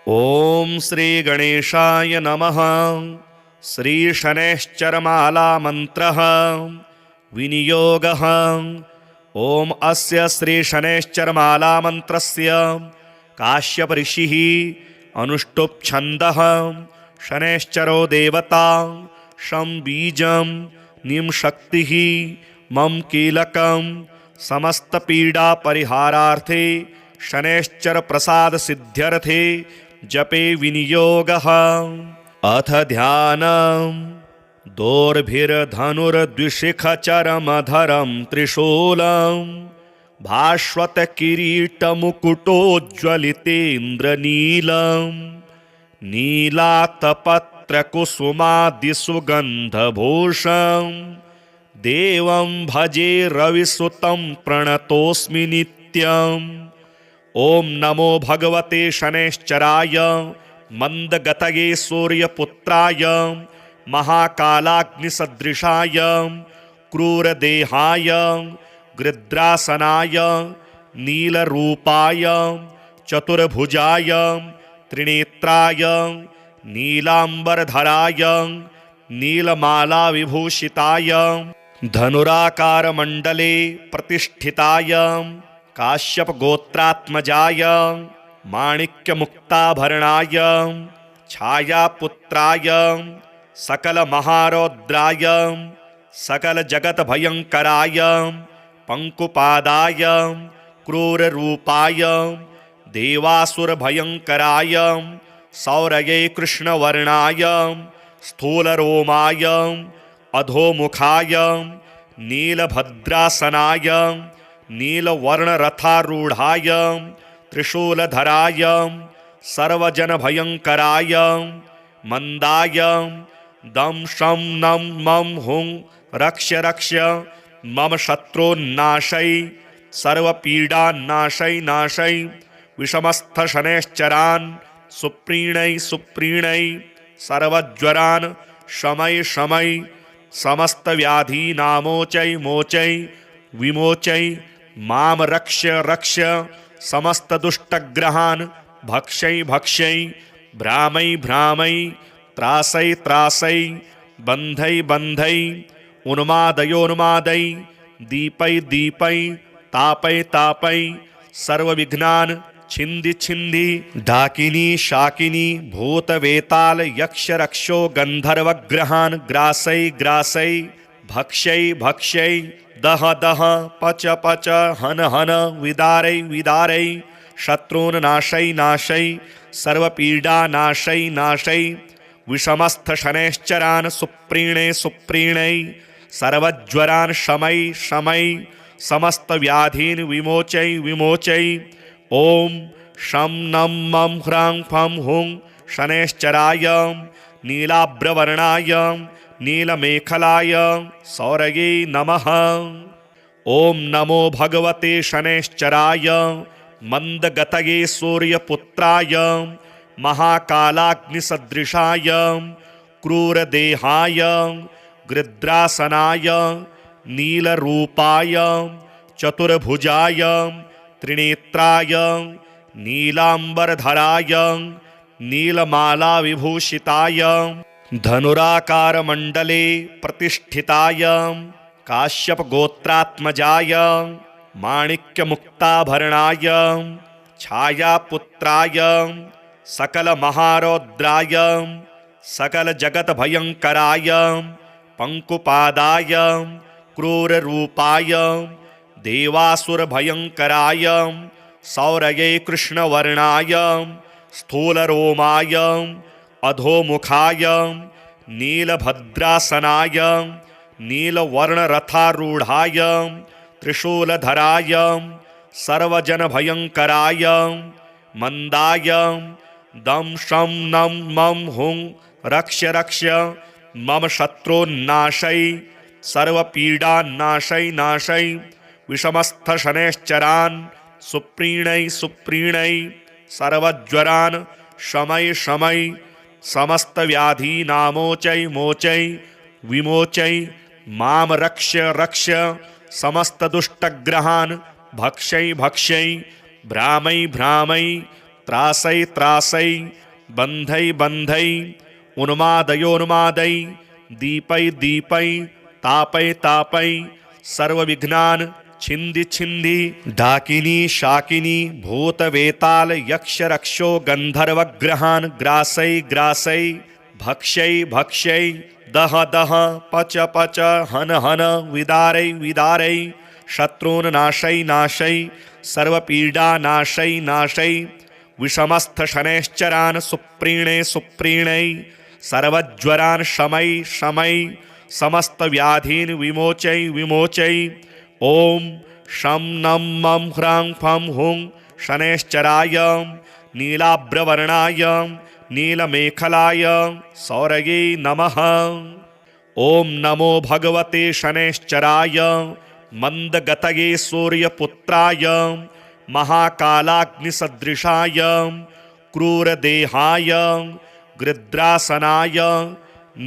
ओम श्री गणेशाय नमः। श्री शनैश्चरमाला मंत्रः विनियोगः। ओम अस्य श्री शनैश्चरमाला मंत्रस्य काश्यप ऋषिः अनुष्टुप् छन्दः शनैश्चरो देवता शं बीजं निं शक्तिः मम कीलकं समस्त पीड़ा परिहारार्थे शनैश्चर प्रसाद सिद्ध्यर्थे जपे विनियोगः। अथ ध्यानम्। दोर्भिर्धनुर्द्विशिखचरमधरं त्रिशूलं भास्वतकिरीटमुकुटोज्ज्वलितेन्द्रनीलं नीलातपत्रकुसुमादिसुगन्धभूषं देवं भजे रविसुतं प्रणतोऽस्मि नित्यम्। ओम नमो भगवते शनैश्चराय मंदगतये सूर्यपुत्राय महाकालाग्निसदृशाय क्रूरदेहाय गृद्रासनाय नीलरूपाय चतुर्भुजाय त्रिनेत्राय नीलांबरधराय नीलमाला विभूषिताय धनुराकारमण्डले प्रतिष्ठिताय काश्यप गोत्रात्मजाय माणिक्यमुक्ताभरणाय छायापुत्राय सकल महारौद्राय सकल जगत भयंकराय पंकुपादाय क्रूररूपाय देवासुर भयंकराय सौरये कृष्णवर्णाय स्थूलरोमाय अधोमुखाय नीलभद्रासनाय नीलवर्णरथारूढ़ाय त्रिशूलधराय सर्वजनभयंकराय मंदाय दं शं नं मं हुं रक्ष रक्ष मम शत्रोन्नाशै सर्वपीडान्नाशै नाशै विषमस्थ शनैश्चरान् सुप्रीणै सुप्रीणै सर्वज्वरान् शमै शमै समस्त व्याधीनामोचै मोचै विमोचै माम रक्ष रक्ष समस्त दुष्टग्रहान् भक्षै भक्षै भ्रामै भ्रामै त्रासै त्रासै बन्धै बन्धै उन्मादयोन्मादै दीपै दीपै तापै तापै सर्वविघ्नान् छिन्दि छिन्दि डाकिनी शाकिनी भूतवेताल यक्ष रक्षो गन्धर्वग्रहान् ग्रासै ग्रासै भक्षै भक्षै दह दह पच पच हन हन विदारै विदारै शत्रून् नाशै नाशै सर्वपीडा नाशै नाशै विषमस्थ शनैश्चरान् सुप्रीणे सुप्रीणै सर्वज्वरान् शमै शमै समस्त व्याधीन् विमोचै विमोचै ओम शं नं मं ह्रां फं हुं शनैश्चराय नीलाभ्रवर्णाय नीलमेखलाय सौरये नमः। ओम नमो भगवते शनैश्चराय मंदगतये सूर्यपुत्राय महाकालाग्निसदृशाय क्रूरदेहाय गृद्रासनाय नीलरूपाय चतुर्भुजाय त्रिनेत्राय नीलांबरधराय नीलमाला विभूषिताय धनुराकारमण्डले प्रतिष्ठिताय काश्यप गोत्रात्मजाय माणिक्यमुक्ताभरणाय छायापुत्राय सकल महारौद्राय सकल जगत भयंकराय पंकुपादाय क्रूररूपाय देवासुर भयंकराय सौरये कृष्णवर्णाय स्थूलरोमाय अधोमुखाय नीलभद्रासनाय नीलवर्णरथारूढ़ाय त्रिशूलधराय सर्वजनभयंकराय मंदाय दं शं नं मं हुं रक्ष रक्ष मम शत्रोन्नाशै सर्वपीडान्नाशै नाशै विषमस्थ शनैश्चरान् सुप्रीणै सुप्रीणै सर्वज्वरान् शमै शमै समस्त व्याधीनामोचै मोचै विमोचै माम रक्ष रक्ष समस्त दुष्टग्रहान् भक्षै भक्षै भ्रामै भ्रामै त्रासै त्रासै बन्धै बन्धै उन्मादयोन्मादै दीपै दीपै तापै तापै सर्वविघ्नान् छिन्दि छिन्दि डाकिनी शाकिनी भूतवेताल यक्ष रक्षो गन्धर्वग्रहान् ग्रासै ग्रासै भक्ष्यै भक्ष्यै दह दह पच पच हन हन विदारै विदारै शत्रून् नाशै नाशै सर्वपीडा नाशै नाशै विषमस्थ शनैश्चरान् सुप्रीणे सुप्रीणै सर्वज्वरान् शमै शमै समस्त व्याधीन् विमोचै विमोचै ओम शं नं मं ह्रां फं हुं शनैश्चराय नीलाभ्रवर्णाय नीलमेखलाय सौरये नमः। ओम नमो भगवते शनैश्चराय मंदगतये सूर्यपुत्राय महाकालाग्निसदृशाय क्रूरदेहाय गृद्रासनाय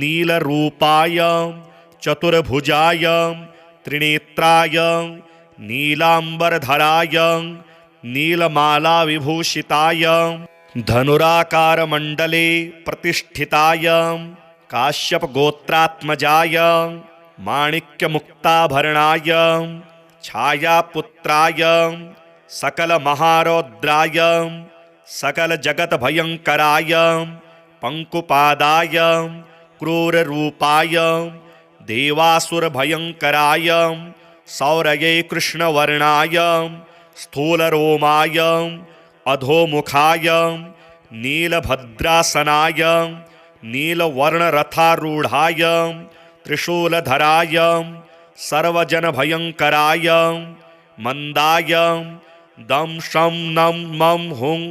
नीलरूपाय चतुर्भुजाय त्रिनेत्राय नीलांबरधराय नीलमालाविभूषिताय धनुराकारमण्डले प्रतिष्ठिताय काश्यपगोत्रात्मजाय माणिक्यमुक्ताभरणाय छायापुत्राय सकलमहारौद्राय सकलजगद्भयङ्कराय पंकुपादाय क्रूररूपाय देवासुरभयङ्कराय सौरये कृष्णवर्णाय स्थूलरोमाय अधोमुखाय नीलभद्रासनाय नीलवर्णरथारूढाय त्रिशूलधराय सर्वजनभयङ्कराय मंदाय दं शं नं मं हुं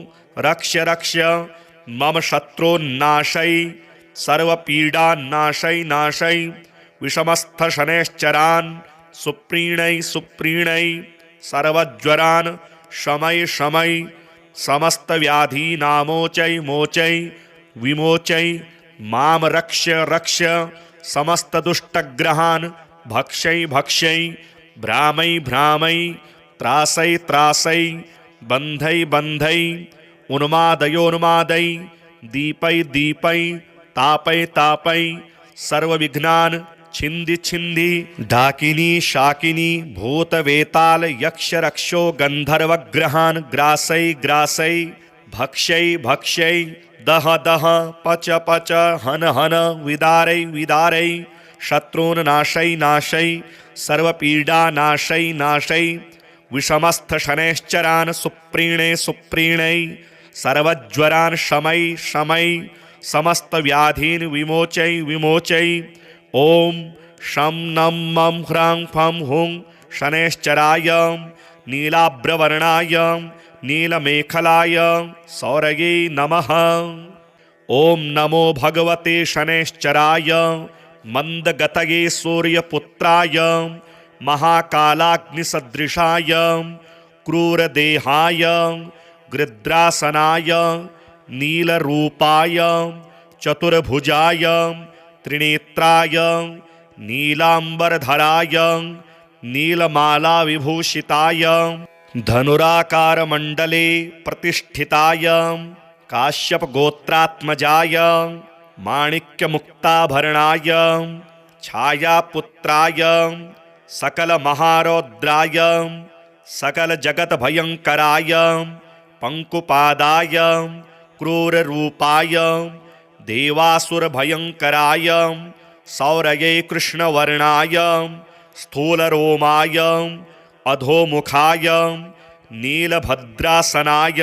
रक्ष रक्ष मम शत्रोन्नाशै सर्वपीडान्नाशै नाशै विषमस्थ शनैश्चरान् सुप्रीणै सुप्रीणै सर्वज्वरान् शमै शमै समस्त व्याधीनामोचै मोचै विमोचै माम रक्ष रक्ष समस्त दुष्टग्रहान् भक्ष्यै भक्ष्यै भ्रामै भ्रामै त्रासै त्रासै बन्धै बन्धै उन्मादयोन्मादै दीपै दीपै तापै तापै सर्वविघ्नान् छिन्दि छिन्दि डाकिनी शाकिनी भूतवेताल यक्ष रक्षो गन्धर्वग्रहान् ग्रासै ग्रासै भक्ष्यै भक्ष्यै दह दह पच पच हन हन विदारै विदारै शत्रून् नाशै नाशै सर्वपीडा नाशै नाशै विषमस्थ शनैश्चरान् सुप्रीणे सुप्रीणै सर्वज्वरान् शमै शमै समस्त व्याधीन् विमोचै विमोचै ओम शं नं मं ह्रां फं हुं शनैश्चराय नीलाभ्रवर्णाय नीलमेखलाय सौरये नमः। ओम नमो भगवते शनैश्चराय मंदगतये सूर्यपुत्राय महाकालाग्निसदृशाय क्रूरदेहाय गृद्रासनाय नीलरूपाय चतुर्भुजाय त्रिनेत्राय नीलांबरधराय नीलमालाविभूषिताय धनुराकारमण्डले प्रतिष्ठिताय काश्यपगोत्रात्मजाय माणिक्यमुक्ताभरणाय छायापुत्राय सकलमहारौद्राय सकलजगद्भयङ्कराय पंकुपादाय क्रूररूपाय देवासुरभयङ्कराय सौरये कृष्णवर्णाय स्थूलरोमाय अधोमुखाय नीलभद्रासनाय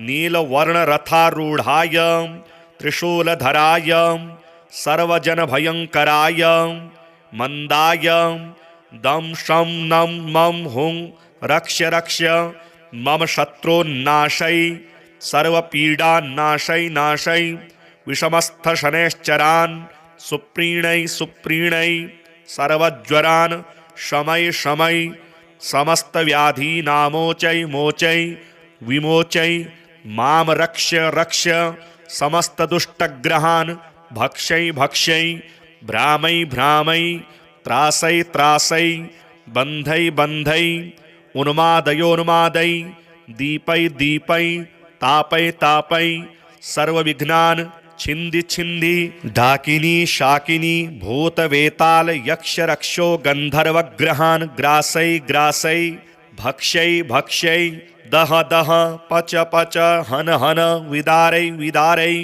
नीलवर्णरथारूढाय त्रिशूलधराय सर्वजनभयङ्कराय मंदाय दं शं नं मं हुं रक्ष रक्ष मम शत्रोन्नाशै सर्वपीडान्नाशै नाशै विषमस्थ शनैश्चरान् सुप्रीणै सुप्रीणै सर्वज्वरान् शमै शमै समस्त व्याधीनामोचै मोचै विमोचै माम रक्ष रक्ष समस्त दुष्टग्रहान् भक्ष्यै भक्ष्यै भ्रामै भ्रामै त्रासै त्रासै बन्धै बन्धै उन्मादयोन्मादै दीपै दीपै तापय तापय सर्वविघ्नान् छिन्दि छिन्दि डाकिनी शाकिनी भूतवेताल यक्ष रक्षो गन्धर्वग्रहान् ग्रासै ग्रासै भक्ष्यै भक्ष्यै दह दह पच पच हन हन विदारै विदारै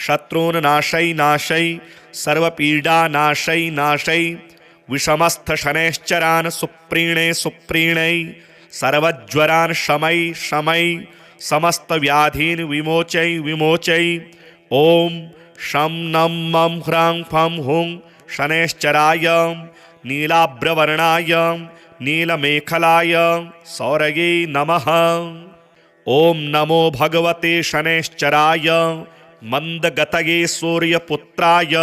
शत्रून् नाशै नाशै सर्वपीडा नाशै नाशै विषमस्थ शनैश्चरान् सुप्रीणे सुप्रीणै सर्वज्वरान् शमै शमै समस्त व्याधीन् विमोचै विमोचै ओम शं नं मं ह्रां फं हुं शनैश्चराय नीलाभ्रवर्णाय नीलमेखलाय सौरये नमः। ओम नमो भगवते शनैश्चराय मंदगतये सूर्यपुत्राय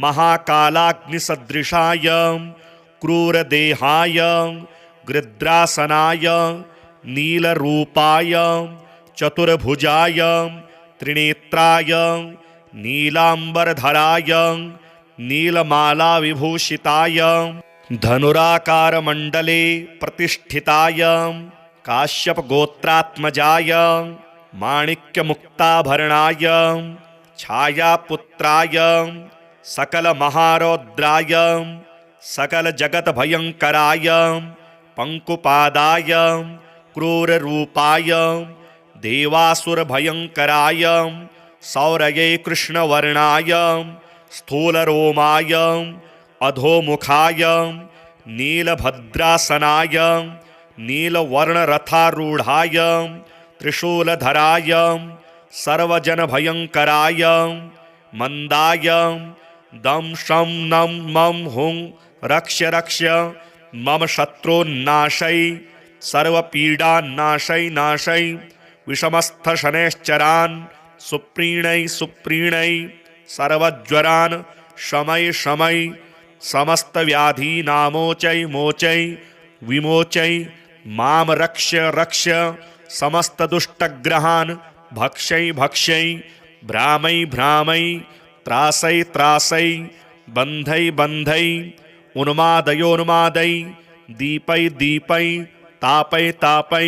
महाकालाग्निसदृशाय क्रूरदेहाय गृद्रासनाय नीलरूपाय चतुर्भुजाय त्रिनेत्राय नीलांबरधराय नीलमालाविभूषिताय धनुराकारमण्डले प्रतिष्ठिताय काश्यपगोत्रात्मजाय माणिक्यमुक्ताभरणाय छायापुत्राय सकलमहारौद्राय सकलजगद्भयङ्कराय पंकुपादाय क्रूररूपाय देवासुरभयङ्कराय सौरये कृष्णवर्णाय स्थूलरोमाय अधोमुखाय नीलभद्रासनाय नीलवर्णरथारूढाय त्रिशूलधराय सर्वजनभयङ्कराय मंदाय दं शं नं मं हुं रक्ष रक्ष मम शत्रुन्नाशै सर्वपीडान्नाशै नाशै विषमस्थ शनैश्चरान् सुप्रीणै सुप्रीणै सर्वज्वरान् शमय शमय समस्त व्याधीनामोचै मोचै विमोचै माम रक्ष रक्ष समस्त दुष्टग्रहान् भक्षै भक्षै भ्रामै भ्रामै त्रासै त्रासै बन्धै बन्धै उन्मादयोन्मादै दीपै दीपै तापै तापै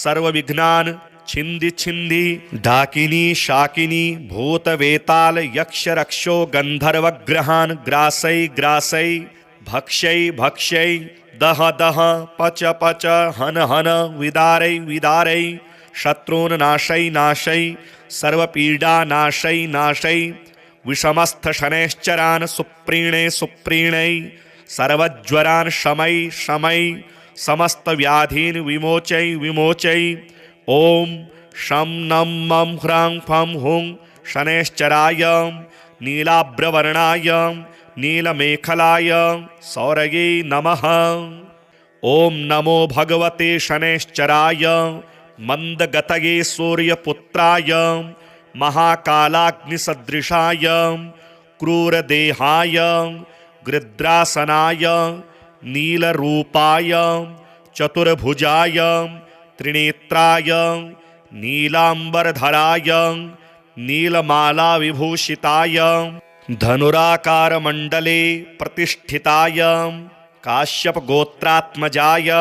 सर्वविघ्नान् छिन्दि छिन्दि डाकिनी शाकिनी भूतवेताल यक्ष रक्षो गन्धर्वग्रहान् ग्रासै ग्रासै भक्ष्यै भक्ष्यै दह दह पच पच हन हन विदारै विदारै शत्रून् नाशै नाशै सर्वपीडा नाशै नाशै विषमस्थ शनैश्चरान् सुप्रीणे सुप्रीणै सर्वज्वरान् शमै शमै समस्त व्याधीन् विमोचै विमोचै ओम शं नं मं ह्रां फं हुं शनैश्चराय नीलाभ्रवर्णाय नीलमेखलाय सौरये नमः। ओम नमो भगवते शनैश्चराय मंदगतये सूर्यपुत्राय महाकालाग्निसदृशाय क्रूरदेहाय गृद्रासनाय नीलरूपाय चतुर्भुजाय त्रिनेत्राय नीलांबरधराय नीलमालाविभूषिताय धनुराकारमण्डले प्रतिष्ठिताय काश्यपगोत्रात्मजाय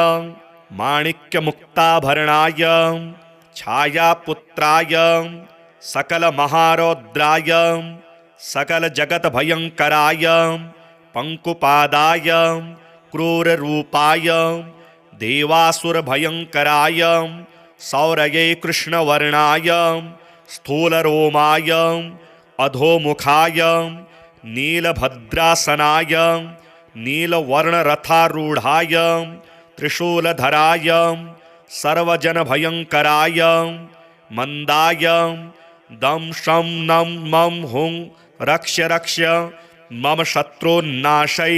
माणिक्यमुक्ताभरणाय छायापुत्राय सकलमहारौद्राय सकलजगद्भयङ्कराय पंकुपादाय क्रूररूपाय देवासुरभयङ्कराय सौरये कृष्णवर्णाय स्थूलरोमाय अधोमुखाय नीलभद्रासनाय नीलवर्णरथारूढाय त्रिशूलधराय सर्वजनभयङ्कराय मंदाय दं शं नं मं हुं रक्ष रक्ष मम शत्रुन्नाशै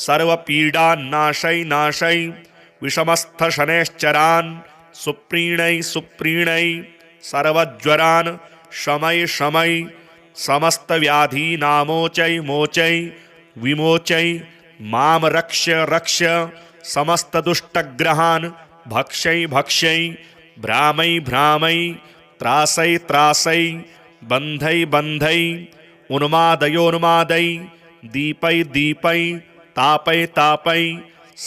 सर्वपीडान्नाशै नाशै विषमस्थ शनैश्चरान् सुप्रीणै सुप्रीणै सर्वज्वरान् शमय शमय समस्त व्याधीनामोचै मोचै विमोचै माम रक्ष रक्ष समस्त दुष्टग्रहान् भक्षै भक्षै भ्रामै भ्रामै त्रासै त्रासै बन्धै बन्धै उन्मादयोन्मादै दीपै दीपै तापै तापै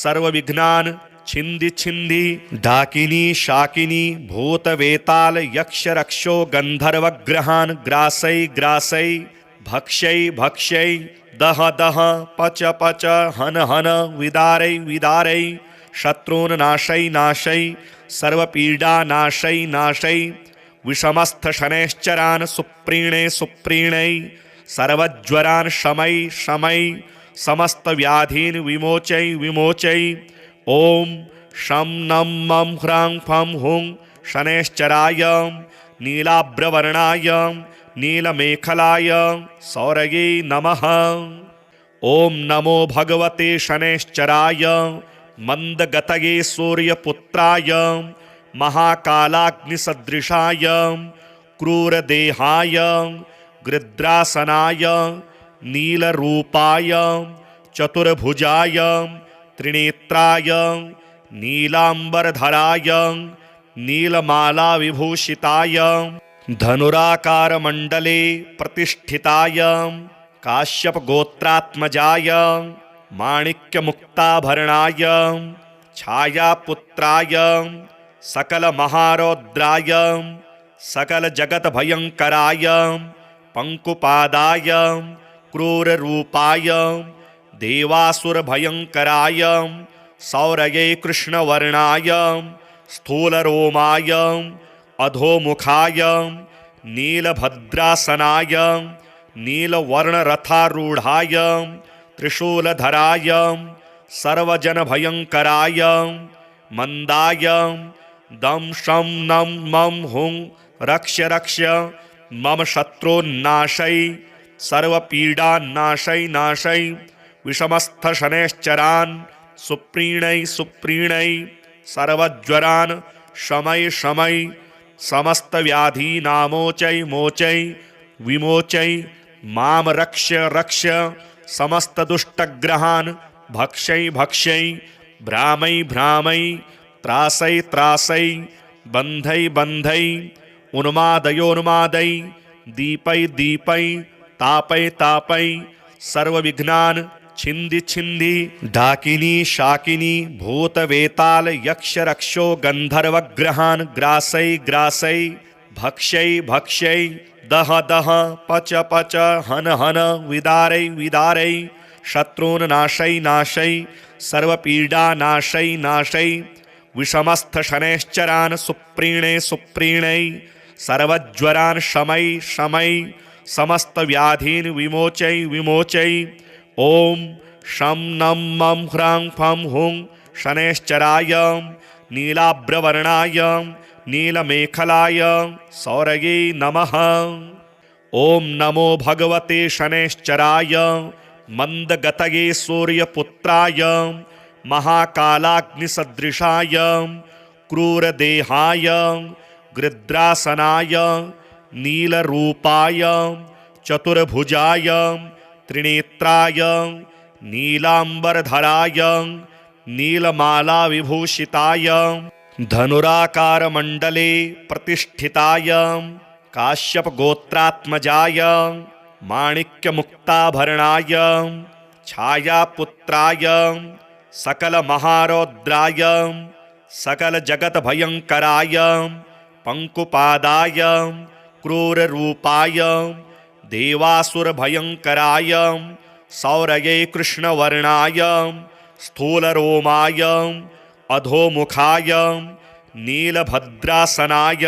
सर्वविघ्नान् छिंदि छिंदि डाकिनी शाकिनी भूतवेताल यक्ष रक्षो गंधर्वग्रहान् ग्रासै ग्रासै भक्ष्यै भक्ष्यै दह दह पच पच हन हन विदारै विदारै शत्रून् नाशै नाशै सर्वपीडा नाशै नाशै विषमस्थ शनैश्चरान् सुप्रीणे सुप्रीणै सर्वज्वरान् शमै शमै समस्त व्याधीन् विमोचै विमोचै ओम शं नं मं ह्रां फं हुं शनैश्चराय नीलाभ्रवर्णाय नीलमेखलाय सौरये नमः। ओम नमो भगवते शनैश्चराय मंदगतये सूर्यपुत्राय महाकालाग्निसदृशाय क्रूरदेहाय गृध्रासनाय नीलरूपाय चतुर्भुजाय त्रिनेत्राय नीलांबरधराय नीलमालाविभूषिताय धनुराकारमण्डले प्रतिष्ठिताय काश्यपगोत्रात्मजाय माणिक्यमुक्ताभरणाय छायापुत्राय सकलमहारौद्राय सकलजगद्भयङ्कराय पंकुपादाय क्रूररूपाय देवासुरभयङ्कराय सौरये कृष्णवर्णाय स्थूलरोमाय अधोमुखाय नीलभद्रासनाय नीलवर्णरथारूढाय त्रिशूलधराय सर्वजनभयङ्कराय मंदाय दं शं नं मं हुं रक्ष रक्ष मम शत्रुन्नाशै सर्वपीडान्नाशै नाशै विषमस्थ शनैश्चरान् सुप्रीणै सुप्रीणै सर्वज्वरान् शमै शमै समस्त व्याधीनामोचै मोचै विमोचै माम रक्ष रक्ष समस्त दुष्टग्रहान् भक्ष्यै भक्ष्यै भ्रामै भ्रामै त्रासै त्रासै बन्धै बन्धै उन्मादयोन्मादै दीपै दीपै तापै तापै सर्वविघ्नान् छिंदि छिंदि डाकिनी शाकिनी भूतवेताल यक्ष रक्षो गंधर्वग्रहान् ग्रासै ग्रासै भक्ष्यै भक्ष्यै दह दह पच पच हन हन विदारै विदारै शत्रून् नाशै नाशै सर्वपीडा नाशै नाशै विषमस्थ शनैश्चरान् सुप्रीणे सुप्रीणै सर्वज्वरान् शमै शमै समस्त व्याधीन् विमोचै विमोचै ओम शं नं मं ह्रां फं हुं शनैश्चराय नीलाभ्रवर्णाय नीलमेखलाय सौरये नमः। ओम नमो भगवते शनैश्चराय मंदगतये सूर्यपुत्राय महाकालाग्निसदृशाय क्रूरदेहाय गृध्रासनाय नीलरूपाय चतुर्भुजाय त्रिनेत्राय नीलांबरधराय नीलमालाविभूषिताय धनुराकारमण्डले प्रतिष्ठिताय काश्यपगोत्रात्मजाय माणिक्यमुक्ताभरणाय छायापुत्राय सकलमहारौद्राय सकलजगद्भयङ्कराय पंकुपादाय क्रूररूपाय देवासुरभयङ्कराय सौरये कृष्णवर्णाय स्थूलरोमाय अधोमुखाय नीलभद्रासनाय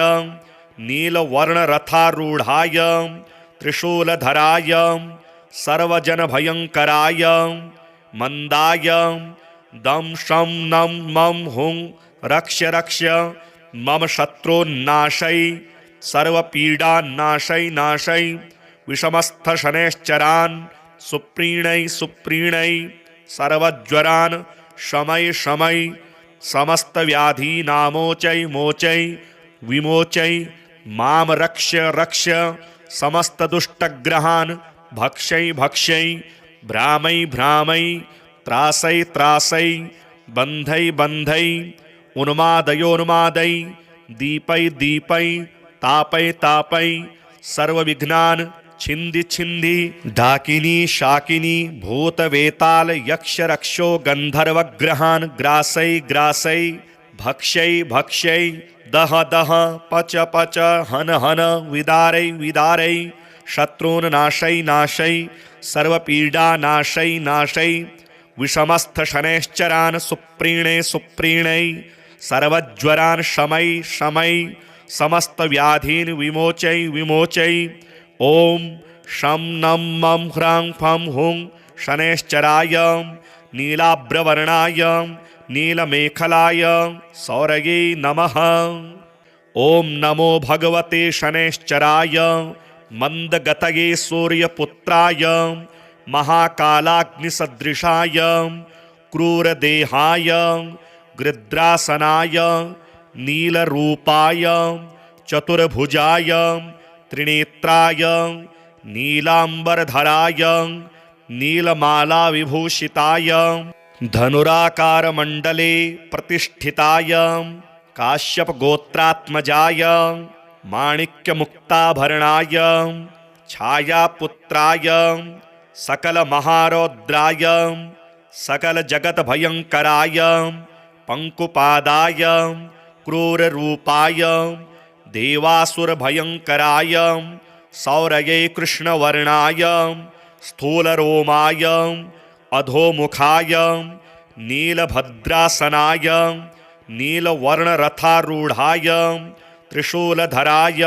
नीलवर्णरथारूढाय त्रिशूलधराय सर्वजनभयङ्कराय मंदाय दं शं नं मं हुं रक्ष रक्ष मम शत्रुन्नाशै सर्वपीडान्नाशै नाशै विषमस्थ शनैश्चरान् सुप्रीणै सुप्रीणै सर्वज्वरान् शमै शमै समस्त व्याधीनामोचै मोचै विमोचै माम रक्ष रक्ष समस्त दुष्टग्रहान् भक्ष्यै भक्ष्यै भ्रामै भ्रामै त्रासै त्रासै बन्धै बन्धै उन्मादयोन्मादै दीपै दीपै तापै तापै सर्वविघ्नान् छिंदि छिंदि डाकिनी शाकिनी भूतवेताल यक्ष रक्षो गंधर्वग्रहान् ग्रासै ग्रासै भक्ष्यै भक्ष्यै दह दह पच पच हन हन विदारै विदारै शत्रून् नाशै नाशै सर्वपीडा नाशै नाशै विषमस्थ शनैश्चरान् सुप्रीणे सुप्रीणै सर्वज्वरान् शमै शमै समस्त व्याधीन् विमोचै विमोचै ओम शं नं मं ह्रां फं हुं शनैश्चराय नीलाभ्रवर्णाय नीलमेखलाय सौरये नमः। ओम नमो भगवते शनैश्चराय मंदगतये सूर्यपुत्राय महाकालाग्निसदृशाय क्रूरदेहाय गृध्रासनाय नीलरूपाय चतुर्भुजाय त्रिनेत्राय नीलांबरधराय नीलमालाविभूषिताय धनुराकारमण्डले प्रतिष्ठिताय काश्यपगोत्रात्मजाय माणिक्यमुक्ताभरणाय छायापुत्राय सकलमहारौद्राय सकलजगद्भयङ्कराय पंकुपादाय क्रूररूपाय देवासुरभयङ्कराय सौरये कृष्णवर्णाय स्थूलरोमाय अधोमुखाय नीलभद्रासनाय नीलवर्णरथारूढाय त्रिशूलधराय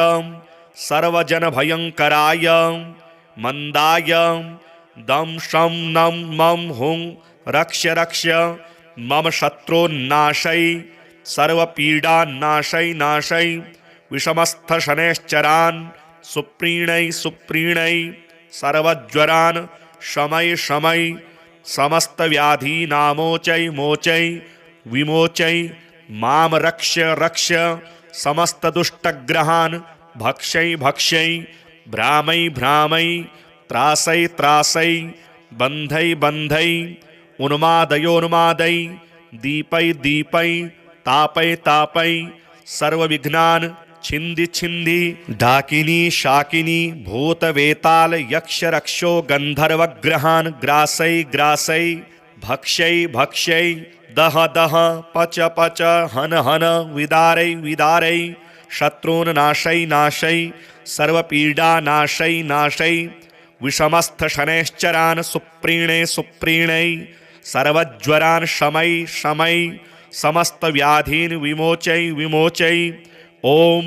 सर्वजनभयङ्कराय मंदाय दं शं नं मं हुं रक्ष रक्ष मम शत्रोन्नाशै सर्वपीडान्नाशै नाशै विषमस्थ शनैश्चरान् सुप्रीणै सुप्रीणै सर्वज्वरान् शमै शमै समस्त व्याधीनामोचै मोचै विमोचै माम रक्ष रक्ष समस्त दुष्टग्रहान् भक्ष्यै भक्ष्यै भ्रामै भ्रामै त्रासै त्रासै बन्धै बन्धै उन्मादयोन्मादै दीपै दीपै तापै तापै सर्वविघ्नान् छिंदि छिंदि डाकिनी शाकिनी भूतवेताल यक्ष रक्षो गंधर्वग्रहान् ग्रासै ग्रासै भक्ष्यै भक्ष्यै दह दह पच पच हन हन विदारै विदारै शत्रून् नाशै नाशै सर्वपीडा नाशै नाशै विषमस्थ शनैश्चरान् सुप्रीणे सुप्रीणै सर्वज्वरान् शमै शमै समस्त व्याधीन् विमोचै विमोचै ओम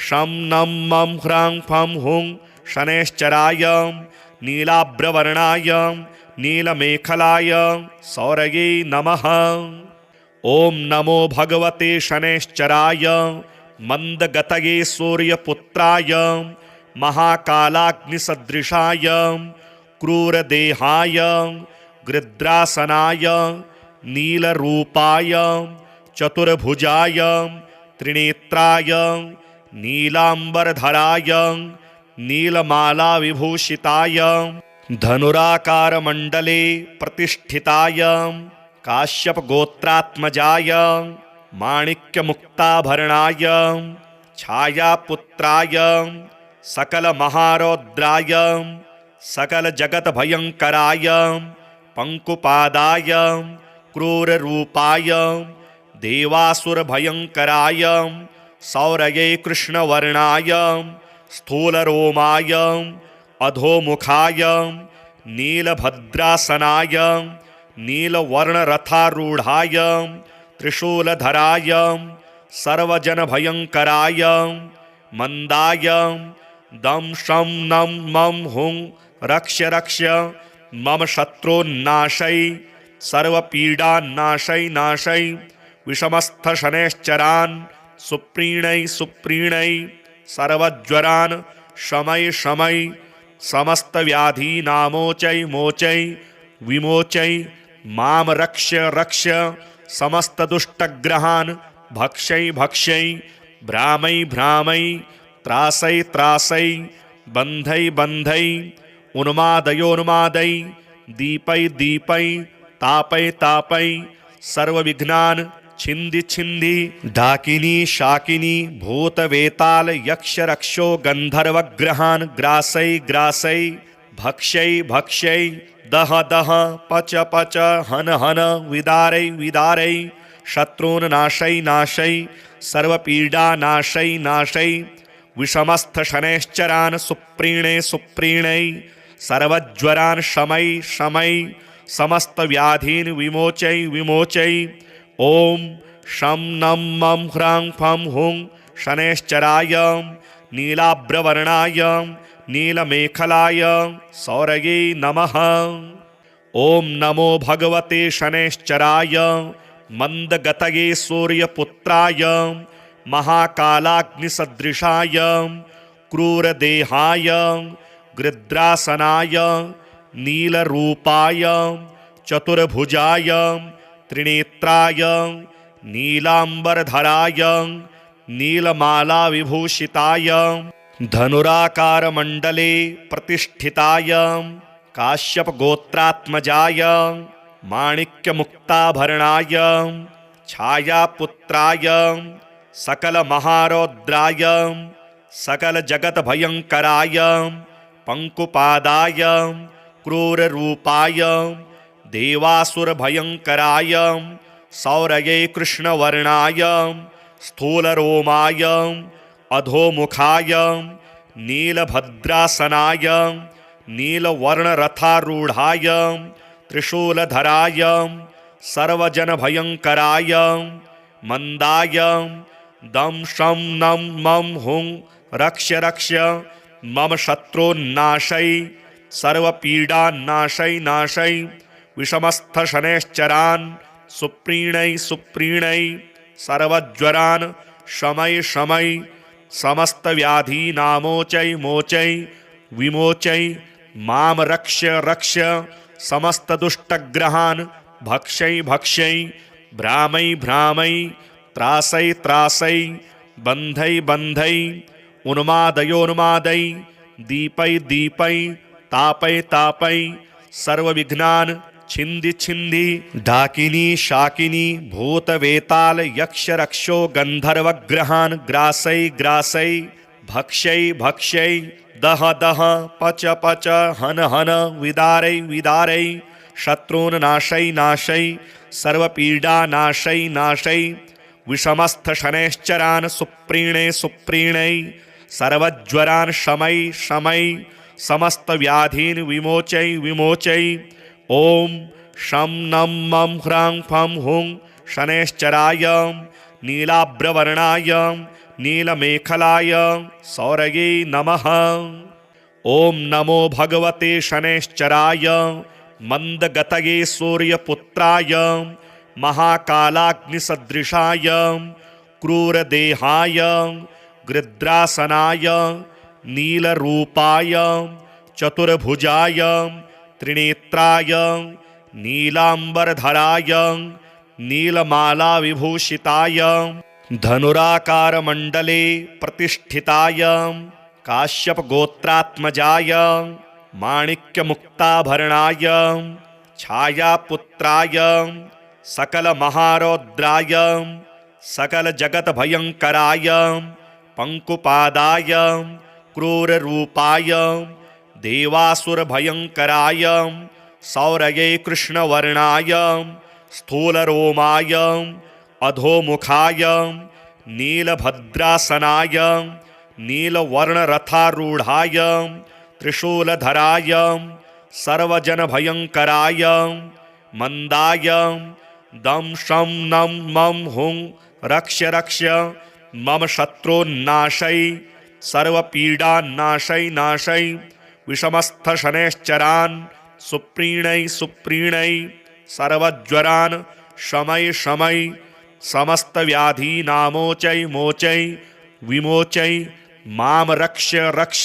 शं नं मं ह्रां फं हुं शनैश्चराय नीलाभ्रवर्णाय नीलमेखलाय सौरये नमः। ओम नमो भगवते शनैश्चराय मंदगतये सूर्यपुत्राय महाकालाग्निसदृशाय क्रूरदेहाय गृध्रासनाय नीलरूपाय चतुर्भुजाय त्रिनेत्राय नीलांबरधराय नीलमालाविभूषिताय धनुराकारमण्डले प्रतिष्ठिताय काश्यपगोत्रात्मजाय माणिक्यमुक्ताभरणाय छायापुत्राय सकलमहारौद्राय सकलजगद्भयङ्कराय पंकुपादाय क्रूररूपाय देवासुरभयङ्कराय सौरये कृष्णवर्णाय स्थूलरोमाय अधोमुखाय नीलभद्रासनाय नीलवर्णरथारूढाय त्रिशूलधराय सर्वजनभयङ्कराय मंदाय दं शं नं मं हुं रक्ष रक्ष मम शत्रोन्नाशै सर्वपीडान्नाशै नाशै विषमस्थ शनैश्चरान् सुप्रीणै सुप्रीणै सर्वज्वरान् शमै शमै समस्त व्याधीनामोचै मोचै विमोचै माम रक्ष रक्ष समस्त दुष्टग्रहान् भक्ष्यै भक्ष्यै भ्रामै भ्रामै त्रासै त्रासै बन्धै बन्धै उन्मादयोन्मादै दीपै दीपै तापै तापै सर्वविघ्नान् छिंदि छिंदि डाकिनी शाकिनी भूतवेताल यक्ष रक्षो गंधर्वग्रहान् ग्रासै ग्रासै भक्ष्यै भक्ष्यै दह दह पच पच हन हन विदारै विदारै शत्रून् नाशै नाशै सर्वपीडा नाशै नाशै विषमस्थ शनैश्चरान् सुप्रीणे सुप्रीणै सर्वज्वरान् शमै शमै समस्त व्याधीन् विमोचै विमोचै ओम शं नं मं ह्रां फं हुं शनैश्चराय नीलाभ्रवर्णाय नीलमेखलाय सौरये नमः। ओम नमो भगवते शनैश्चराय मंदगतये सूर्यपुत्राय महाकालाग्निसदृशाय क्रूरदेहाय गृध्रासनाय नीलरूपाय चतुर्भुजाय त्रिनेत्राय नीलांबरधराय नीलमालाविभूषिताय धनुराकारमण्डले प्रतिष्ठिताय काश्यपगोत्रात्मजाय माणिक्यमुक्ताभरणाय छायापुत्राय सकलमहारौद्राय सकलजगद्भयङ्कराय पंकुपादाय क्रूररूपाय देवासुरभयङ्कराय सौरये कृष्णवर्णाय स्थूलरोमाय अधोमुखाय नीलभद्रासनाय नीलवर्णरथारूढाय त्रिशूलधराय सर्वजनभयङ्कराय मंदाय दं शं नं मं हुं रक्ष रक्ष मम शत्रुन्नाशै सर्वपीडान्नाशै नाशै विषमस्थ शनैश्चरान् सुप्रीणै सुप्रीणै सर्वज्वरान् शमै शमै समस्त व्याधीनामोचै मोचै विमोचै माम रक्ष रक्ष समस्त दुष्टग्रहान् भक्ष्यै भक्ष्यै भ्रामै भ्रामै त्रासै त्रासै बन्धै बन्धै उन्मादयोन्मादै दीपै दीपै तापै तापै सर्वविघ्नान् छिंदि छिंदि डाकिनी शाकिनी भूतवेताल यक्ष रक्षो गंधर्वग्रहान् ग्रासै ग्रासै भक्ष्यै भक्ष्यै दह दह पच पच हन हन विदारै विदारै शत्रून् नाशै नाशै सर्वपीडा नाशै नाशै विषमस्थ शनैश्चरान् सुप्रीणे सुप्रीणै सर्वज्वरान् शमै शमै समस्त व्याधीन् विमोचै विमोचै ओम शं नं मं ह्रां फं हुं शनैश्चराय नीलाभ्रवर्णाय नीलमेखलाय सौरये नमः। ओम नमो भगवते शनैश्चराय मंदगतये सूर्यपुत्राय महाकालाग्निसदृशाय क्रूरदेहाय गृध्रासनाय नीलरूपाय चतुर्भुजाय त्रिनेत्राय नीलांबरधराय नीलमालाविभूषिताय धनुराकारमण्डले प्रतिष्ठिताय काश्यपगोत्रात्मजाय माणिक्यमुक्ताभरणाय छायापुत्राय सकलमहारौद्राय सकलजगद्भयङ्कराय पंकुपादाय क्रूररूपाय देवासुरभयङ्कराय सौरये कृष्णवर्णाय स्थूलरोमाय अधोमुखाय नीलभद्रासनाय नीलवर्णरथारूढाय त्रिशूलधराय सर्वजनभयङ्कराय मंदाय दं शं नं मं हुं रक्ष रक्ष मम शत्रुन्नाशै सर्वपीडान्नाशै नाशै विषमस्थ शनैश्चरान् सुप्रीणै सुप्रीणै सर्वज्वरान् शमै शमै समस्त व्याधीनामोचै मोचै विमोचै माम रक्ष रक्ष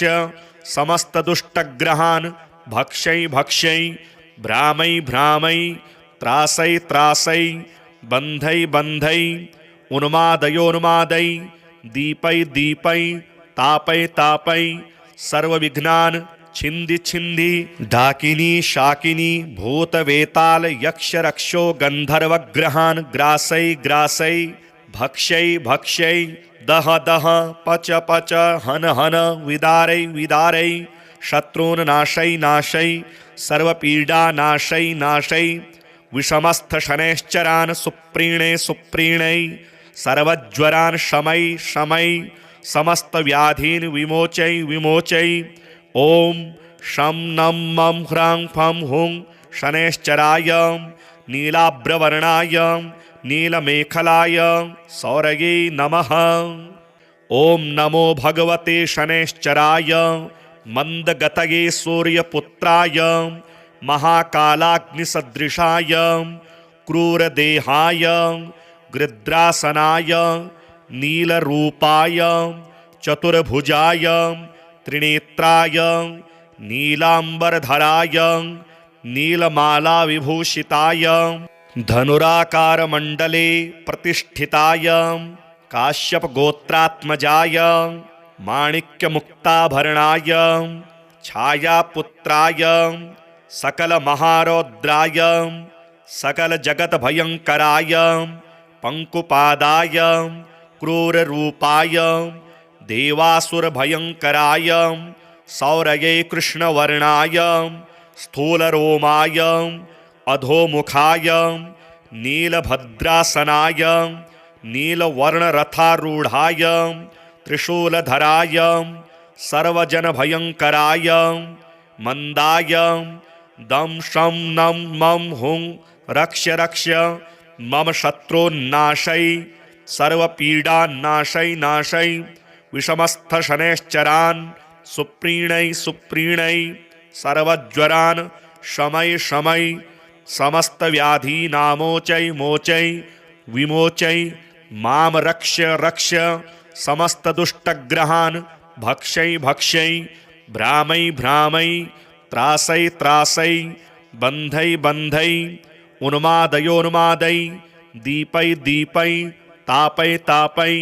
समस्त दुष्टग्रहान् भक्ष्यै भक्ष्यै भ्रामै भ्रामै त्रासै त्रासै बन्धै बन्धै उन्मादयोन्मादै दीपै दीपै तापै तापै सर्वविघ्नान् छिन्धि छिन्धि डाकिनी शाकिनी भूतवेताल यक्ष रक्षो गन्धर्वग्रहान् ग्रासै ग्रासै भक्ष्यै भक्ष्यै दह दह पच पच हन हन विदारै विदारै शत्रून् नाशै नाशै सर्वपीडा नाशै नाशै विषमस्थ शनैश्चरान् सुप्रीणे सुप्रीणै सर्वज्वरान् शमै शमै समस्त व्याधीन् विमोचै विमोचै ओम शं नं मं ह्रां फं हुं शनैश्चराय नीलाभ्रवर्णाय नीलमेखलाय सौरये नमः। ओम नमो भगवते शनैश्चराय मंदगतये सूर्यपुत्राय महाकालाग्निसदृशाय क्रूरदेहाय गृध्रासनाय नीलरूपाय चतुर्भुजाय त्रिनेत्राय नीलांबरधराय नीलमालाविभूषिताय धनुराकारमण्डले प्रतिष्ठिताय काश्यपगोत्रात्मजाय माणिक्यमुक्ताभरणाय छायापुत्राय सकलमहारौद्राय सकलजगद्भयङ्कराय पंकुपादाय क्रूररूपाय देवासुरभयङ्कराय सौरये कृष्णवर्णाय स्थूलरोमाय अधोमुखाय नीलभद्रासनाय नीलवर्णरथारूढाय त्रिशूलधराय सर्वजनभयङ्कराय मंदाय दं शं नं मं हुं रक्ष रक्ष मम शत्रुन्नाशै सर्वपीडान्नाशै नाशै विषमस्थ शनैश्चरान् सुप्रीणै सुप्रीणै सर्वज्वरान् शमै शमै समस्त व्याधीनामोचै मोचै विमोचै माम रक्ष रक्ष समस्त दुष्टग्रहान् भक्ष्यै भक्ष्यै भ्रामै भ्रामै त्रासै त्रासै बन्धै बन्धै उन्मादयोन्मादै दीपै दीपै तापै तापै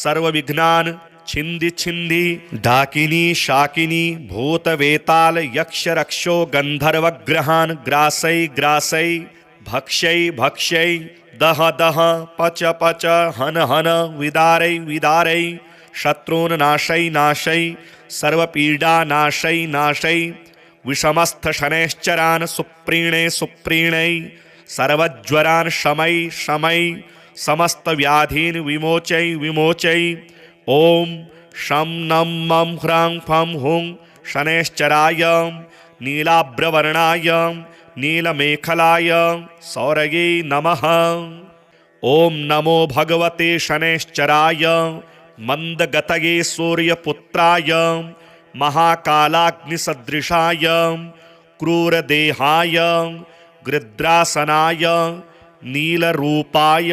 सर्वविघ्नान् छिन्धि छिन्धि डाकिनी शाकिनी भूतवेताल यक्ष रक्षो गन्धर्वग्रहान् ग्रासै ग्रासै भक्ष्यै भक्ष्यै दह दह पच पच हन हन विदारै विदारै शत्रून् नाशै नाशै सर्वपीडा नाशै नाशै विषमस्थ शनैश्चरान् सुप्रीणे सुप्रीणै सर्वज्वरान् शमै शमै समस्त व्याधीन् विमोचै विमोचै ओम शं नं मं ह्रां फं हुं शनैश्चराय नीलाभ्रवर्णाय नीलमेखलाय सौरये नमः। ओम नमो भगवते शनैश्चराय मंदगतये सूर्यपुत्राय महाकालाग्निसदृशाय क्रूरदेहाय गृध्रासनाय नीलरूपाय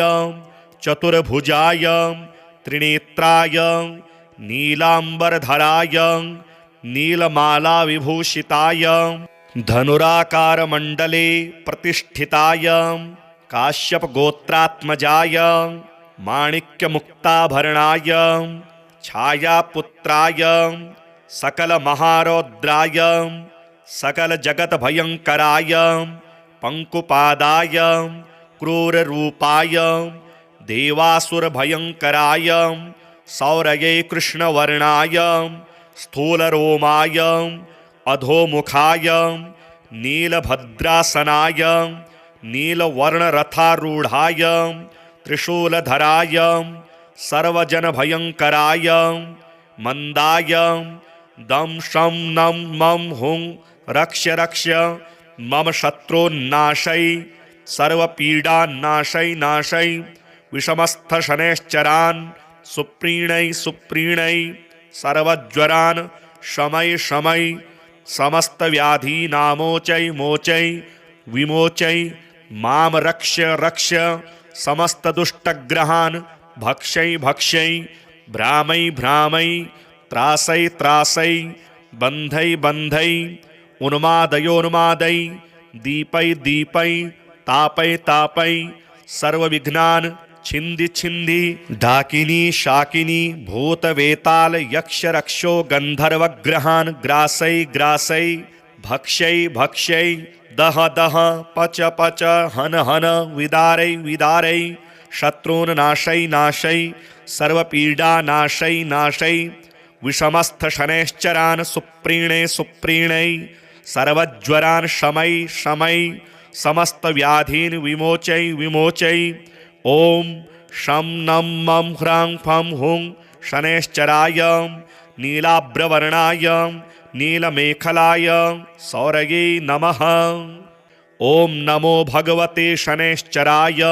चतुर्भुजाय त्रिनेत्राय नीलांबरधराय नीलमालाविभूषिताय धनुराकारमण्डले प्रतिष्ठिताय काश्यपगोत्रात्मजाय माणिक्यमुक्ताभरणाय छायापुत्राय सकलमहारौद्राय सकलजगद्भयङ्कराय पंकुपादाय क्रूररूपाय देवासुरभयङ्कराय सौरये कृष्णवर्णाय स्थूलरोमाय अधोमुखाय नीलभद्रासनाय नीलवर्णरथारूढाय त्रिशूलधराय सर्वजनभयङ्कराय मंदाय दं शं नं मं हुं रक्ष रक्ष मम शत्रुन्नाशै सर्वपीडान्नाशै नाशै विषमस्थ शनैश्चरान् सुप्रीणै सुप्रीणै सर्वज्वरान् शमै शमै समस्त व्याधीनामोचै मोचै विमोचै माम रक्ष रक्ष समस्त दुष्टग्रहान् भक्ष्यै भक्ष्यै भ्रामै भ्रामै त्रासै त्रासै बन्धै बन्धै उन्मादयोन्मादै दीपै दीपै तापै तापै सर्वविघ्नान् छिन्धि छिन्धि ढाकिनी शाकिनी भूतवेताल यक्ष रक्षो गन्धर्वग्रहान् ग्रासै ग्रासै भक्ष्यै भक्ष्यै दह दह पच पच हन हन विदारै विदारै शत्रून् नाशै नाशै सर्वपीडा नाशै नाशै विषमस्थ शनैश्चरान् सुप्रीणे सुप्रीणै सर्वज्वरान् शमै शमै समस्त व्याधीन् विमोचै विमोचै ओम शं नं मं ह्रां फं हुं शनैश्चराय नीलाभ्रवर्णाय नीलमेखलाय सौरये नमः। ओम नमो भगवते शनैश्चराय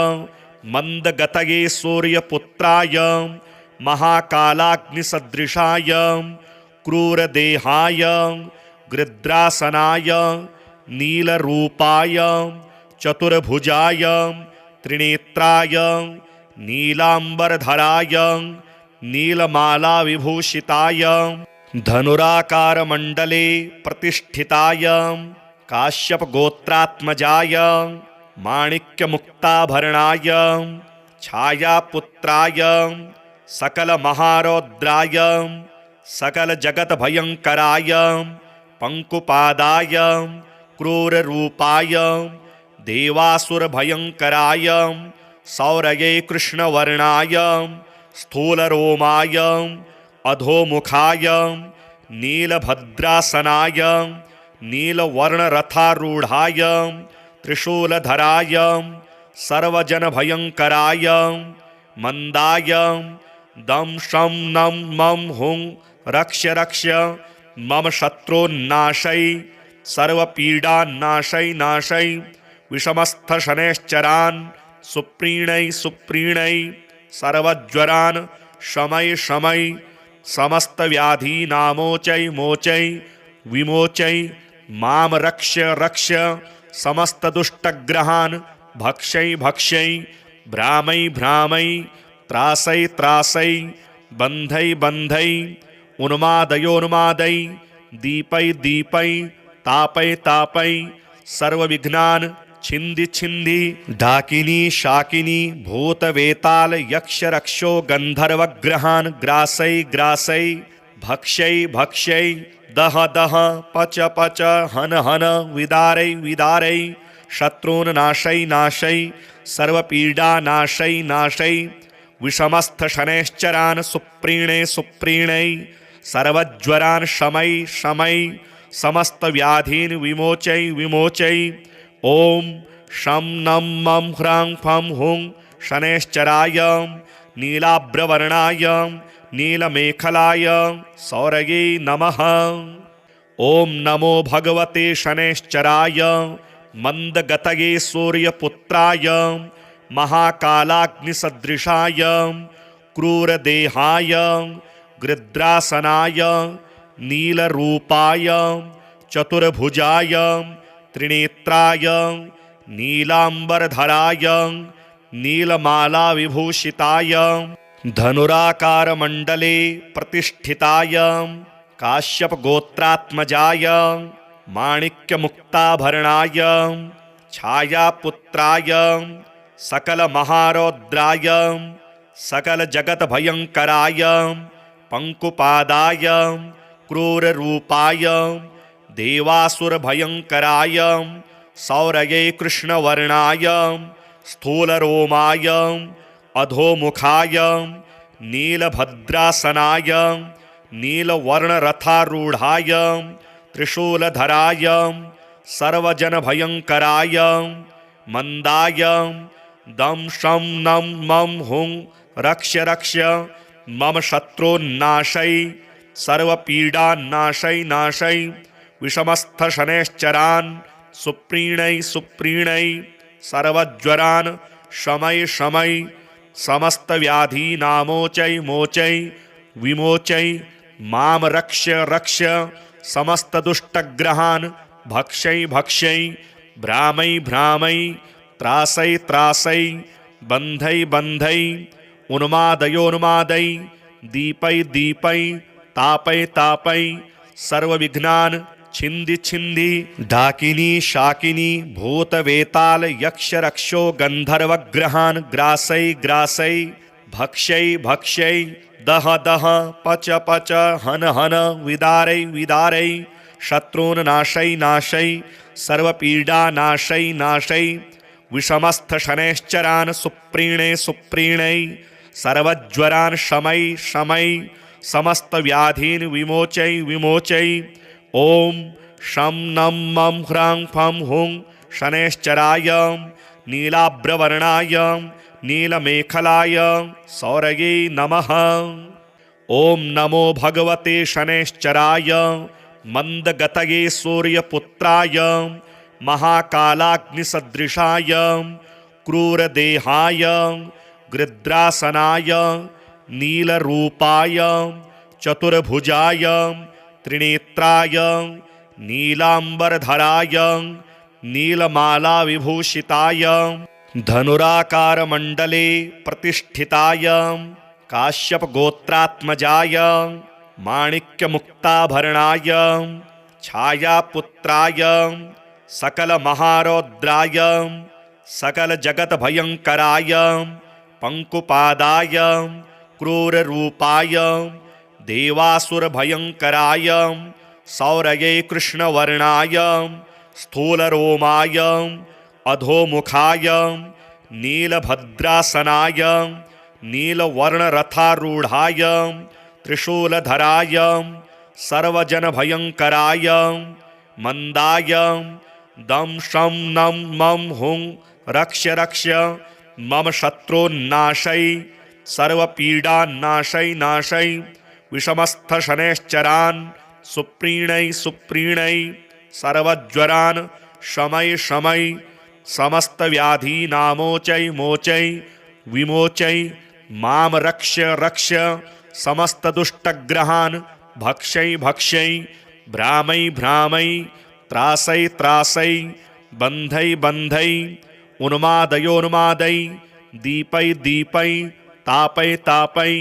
मंदगतये सूर्यपुत्राय महाकालाग्निसदृशाय क्रूरदेहाय गृध्रासनाय नीलरूपाय चतुर्भुजाय त्रिनेत्राय नीलांबरधराय नीलमालाविभूषिताय धनुराकारमण्डले प्रतिष्ठिताय काश्यपगोत्रात्मजाय माणिक्यमुक्ताभरणाय छायापुत्राय सकलमहारौद्राय सकलजगद्भयङ्कराय पंकुपादाय क्रूररूपाय देवासुरभयङ्कराय सौरये कृष्णवर्णाय स्थूलरोमाय अधोमुखाय नीलभद्रासनाय नीलवर्णरथारूढाय त्रिशूलधराय सर्वजनभयङ्कराय मंदाय दं शं नं मं हुं रक्ष रक्ष मम शत्रुन्नाशै सर्वपीडान्नाशै नाशै विषमस्थ शनैश्चरान् सुप्रीणै सुप्रीणै सर्वज्वरान् शमै शमै समस्त व्याधीनामोचै मोचै विमोचै माम रक्ष रक्ष समस्त दुष्टग्रहान् भक्ष्यै भक्ष्यै भ्रामै भ्रामै त्रासै त्रासै बन्धै बन्धै उन्मादयोन्मादै दीपै दीपै तापै तापै सर्वविघ्नान् छिन्धि छिन्धि ढाकिनी शाकिनी भूतवेताल यक्ष रक्षो गन्धर्वग्रहान् ग्रासै ग्रासै भक्ष्यै भक्ष्यै दह दह पच पच हन हन विदारै विदारै शत्रून् नाशै नाशै सर्वपीडा नाशै नाशै विषमस्थ शनैश्चरान् सुप्रीणे सुप्रीणै सर्वज्वरान् शमै शमै समस्त व्याधीन् विमोचै विमोचै ओम शं नं मं ह्रां फं हुं शनैश्चराय नीलाभ्रवर्णाय नीलमेखलाय सौरये नमः। ओम नमो भगवते शनैश्चराय मंदगतये सूर्यपुत्राय महाकालाग्निसदृशाय क्रूरदेहाय गृध्रासनाय नीलरूपाय चतुर्भुजाय त्रिनेत्राय नीलांबरधराय नीलमालाविभूषिताय धनुराकारमण्डले प्रतिष्ठिताय काश्यपगोत्रात्मजाय माणिक्यमुक्ताभरणाय छायापुत्राय सकलमहारौद्राय सकलजगद्भयङ्कराय पंकुपादाय क्रूररूपाय देवासुरभयङ्कराय सौरये कृष्णवर्णाय स्थूलरोमाय अधोमुखाय नीलभद्रासनाय नीलवर्णरथारूढाय त्रिशूलधराय सर्वजनभयङ्कराय मंदाय दं शं नं मं हुं रक्ष रक्ष मम शत्रुन्नाशै सर्वपीडान्नाशै नाशै विषमस्थ शनैश्चरान् सुप्रीणै सुप्रीणै सर्वज्वरान् शमै शमै समस्त व्याधीनामोचै मोचै विमोचै माम रक्ष रक्ष समस्त दुष्टग्रहान् भक्ष्यै भक्ष्यै भ्रामै भ्रामै त्रासै त्रासै बन्धै बन्धै उन्मादयोन्मादै दीपै दीपै तापै तापै सर्वविघ्नान् छिंदि छिंदि डाकिनी शाकिनी भूतवेताल यक्ष रक्षो गंधर्वग्रहान् ग्रासै ग्रासै भक्ष्यै भक्ष्यै दह दह पच पच हन हन विदारै विदारै शत्रून् नाशै नाशै सर्वपीडा नाशै नाशै विषमस्थ शनैश्चरान् सुप्रीणे सुप्रीणै सर्वज्वरान् शमै शमै समस्त व्याधीन् विमोचै विमोचै ओम शं नं मं ह्रां फं हुं शनैश्चराय नीलाभ्रवर्णाय नीलमेखलाय सौरये नमः। ओम नमो भगवते शनैश्चराय मंदगतये सूर्यपुत्राय महाकालाग्निसदृशाय क्रूरदेहाय गृद्रासनाय नीलरूपाय चतुर्भुजाय त्रिनेत्राय नीलांबरधराय नीलमाला विभूषिताय धनुराकारमंडले प्रतिष्ठिताय काश्यप गोत्रात्मजाय माणिक्यमुक्ताभरणाय छायापुत्राय सकल महारौद्राय सकल जगत भयंकराय पंकुपादाय क्रूररूपाय देवासुर भयंकराय सौरये कृष्णवर्णाय स्थूलरोमाय अधोमुखाय नीलभद्रासनाय नीलवर्णरथारूढ़ाय त्रिशूलधराय सर्वजनभयंकराय मंदाय दं शं नं मं हुं रक्ष रक्ष मम शत्रुन्नाशै सर्वपीडान्नाशै नाशै विषमस्थ शनैश्चरान् सुप्रीणै सुप्रीणै सर्वज्वरान् शमै शमै समस्त व्याधीनामोचै मोचै विमोचै मां रक्ष रक्ष समस्त दुष्टग्रहान् भक्ष्यै भक्ष्यै भ्रामै भ्रामै त्रासै त्रासै बन्धै बन्धै उन्मादयोन्मादै दीपै दीपै तापै तापै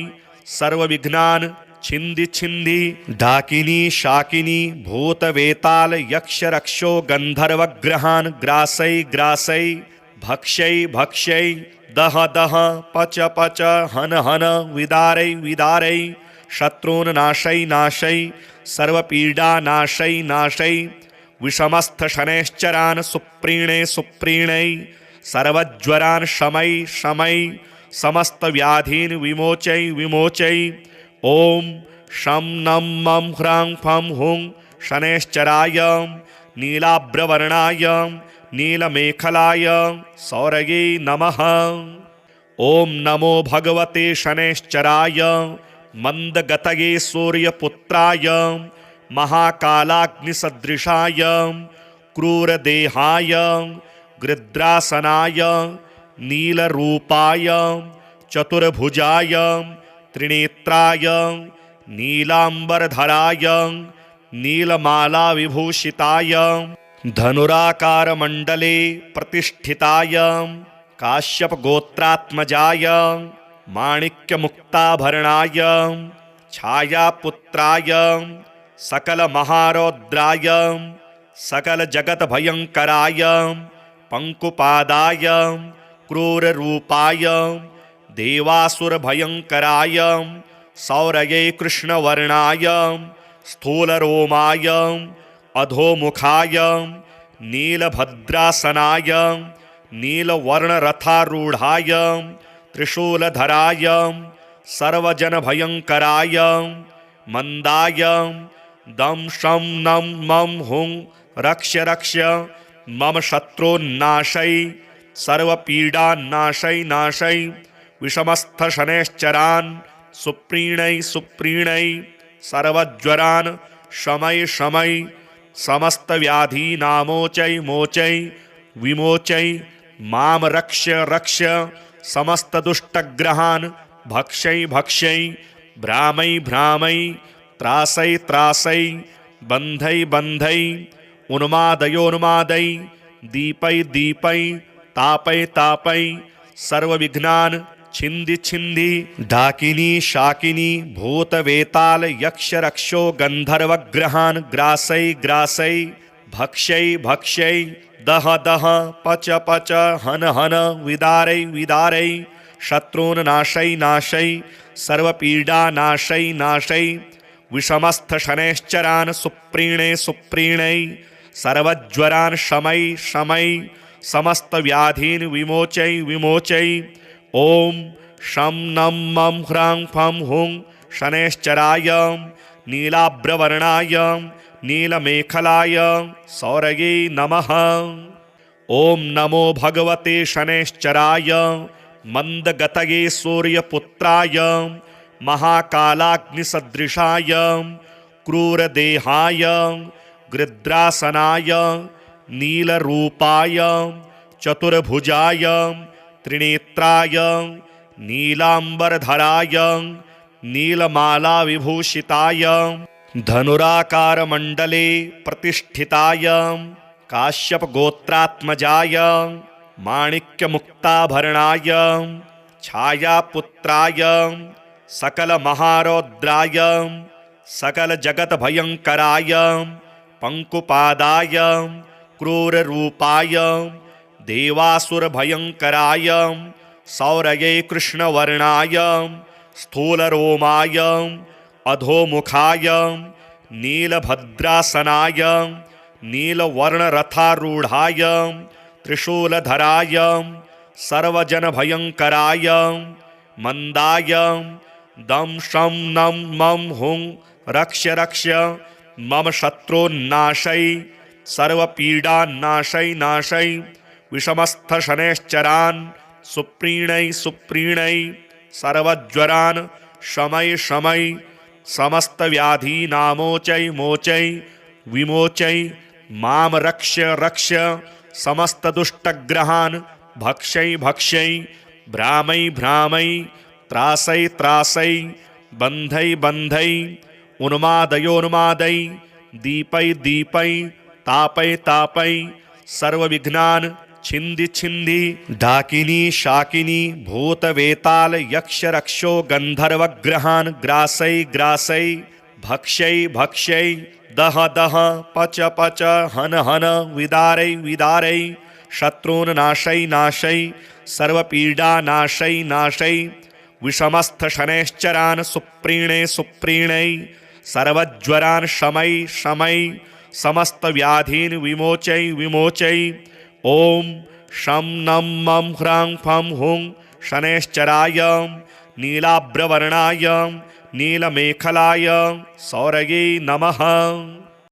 सर्वविघ्नान् छिंदि छिंदि डाकिनी शाकिनी भूतवेताल यक्ष रक्षो गंधर्वग्रहान् ग्रासै ग्रासै भक्ष्यै भक्ष्यै दह दह पच पच हन हन विदारै विदारै शत्रून् नाशै नाशै सर्वपीडा नाशै नाशै विषमस्थ शनैश्चरान् सुप्रीणे सुप्रीणै सर्वज्वरान् शमै शमै समस्त व्याधीन् विमोचै विमोचै ओम शं नं मं ह्रां फं हुं शनैश्चराय नीलाभ्रवर्णाय नीलमेखलाय सौरये नमः। ओम नमो भगवते शनैश्चराय मंदगतये सूर्यपुत्राय महाकालाग्निसदृशाय क्रूरदेहाय गृद्रासनाय नीलरूपाय चतुर्भुजाय त्रिनेत्राय नीलांबरधराय नीलमाला विभूषिताय धनुराकारमंडले प्रतिष्ठिताय काश्यप गोत्रात्मजाय माणिक्यमुक्ताभरणाय छायापुत्राय सकल महारौद्राय सकल जगत भयंकराय पंकुपादाय क्रूररूपाय देवासुर भयंकराय सौरये कृष्णवर्णाय स्थूलरोमाय अधोमुखाय नीलभद्रासनाय नीलवर्णरथारूढ़ाय त्रिशूलधराय सर्वजनभयंकराय मंदाय दं शं नं मं हुं रक्ष रक्ष मम शत्रुन्नाशै सर्वपीडान्नाशै नाशै विषमस्थ शनैश्चरान् सुप्रीणै सुप्रीणै सर्वज्वरान् शमै शमै समस्त व्याधीनामोचै मोचै विमोचै मां रक्ष रक्ष समस्त दुष्टग्रहान् भक्ष्यै भक्ष्यै भ्रामै भ्रामै त्रासै त्रासै बन्धै बन्धै उन्मादयोन्मादै दीपै दीपै तापै तापै सर्वविघ्नान् छिन्धि छिन्धि डाकिनी शाकिनी भूतवेताल यक्ष रक्षो गन्धर्वग्रहान् ग्रासै ग्रासै भक्ष्यै भक्ष्यै दह दह पच पच हन हन विदारै विदारै शत्रून् नाशै नाशै सर्वपीडा नाशै नाशै विषमस्थ शनैश्चरान् सुप्रीणे सुप्रीणै सर्वज्वरान् शमै शमै समस्त व्याधीन् विमोचै विमोचै ओम शं नं मं ह्रां फं हुं शनैश्चराय नीलाभ्रवर्णाय नीलमेखलाय सौरये नमः। ओम नमो भगवते शनैश्चराय मंदगतये सूर्यपुत्राय महाकालाग्निसदृशाय क्रूरदेहाय गृद्रासनाय नीलरूपाय चतुर्भुजाय त्रिनेत्राय नीलांबरधराय नीलमाला विभूषिताय धनुराकारमण्डले प्रतिष्ठिताय काश्यप गोत्रात्मजाय माणिक्यमुक्ताभरणाय छायापुत्राय सकल महारौद्राय सकल जगत भयंकराय पंकुपादाय क्रूररूपाय देवासुर भयंकराय सौरये कृष्णवर्णाय स्थूलरोमाय अधोमुखाय नीलभद्रासनाय नीलवर्णरथारूढ़ाय त्रिशूलधराय सर्वजनभयंकराय मंदाय दं शं नं मं हुं रक्ष रक्ष मम शत्रुन्नाशै सर्वपीडान्नाशै नाशै विषमस्थ शनैश्चरान् सुप्रीणै सुप्रीणै सर्वज्वरान् शमै शमै समस्त व्याधीनामोचै मोचै विमोचै मां रक्ष रक्ष समस्त दुष्टग्रहान् भक्ष्यै भक्ष्यै भ्रामै भ्रामै त्रासै त्रासै बन्धै बन्धै उन्मादयोन्मादै दीपै दीपै तापै तापै सर्वविघ्नान् छिन्धि छिन्धि डाकिनी शाकिनी भूतवेताल यक्ष रक्षो गन्धर्वग्रहान् ग्रासै ग्रासै भक्ष्यै भक्ष्यै दह दह पच पच हन हन विदारै विदारै शत्रून् नाशै नाशै सर्वपीडा नाशै नाशै विषमस्थ शनैश्चरान् सुप्रीणे सुप्रीणै सर्वज्वरान् शमै शमै समस्त व्याधीन् विमोचै विमोचै ओम शं नं मं ह्रां फं हुं शनैश्चराय नीलाभ्रवर्णाय नीलमेखलाय सौरये नमः।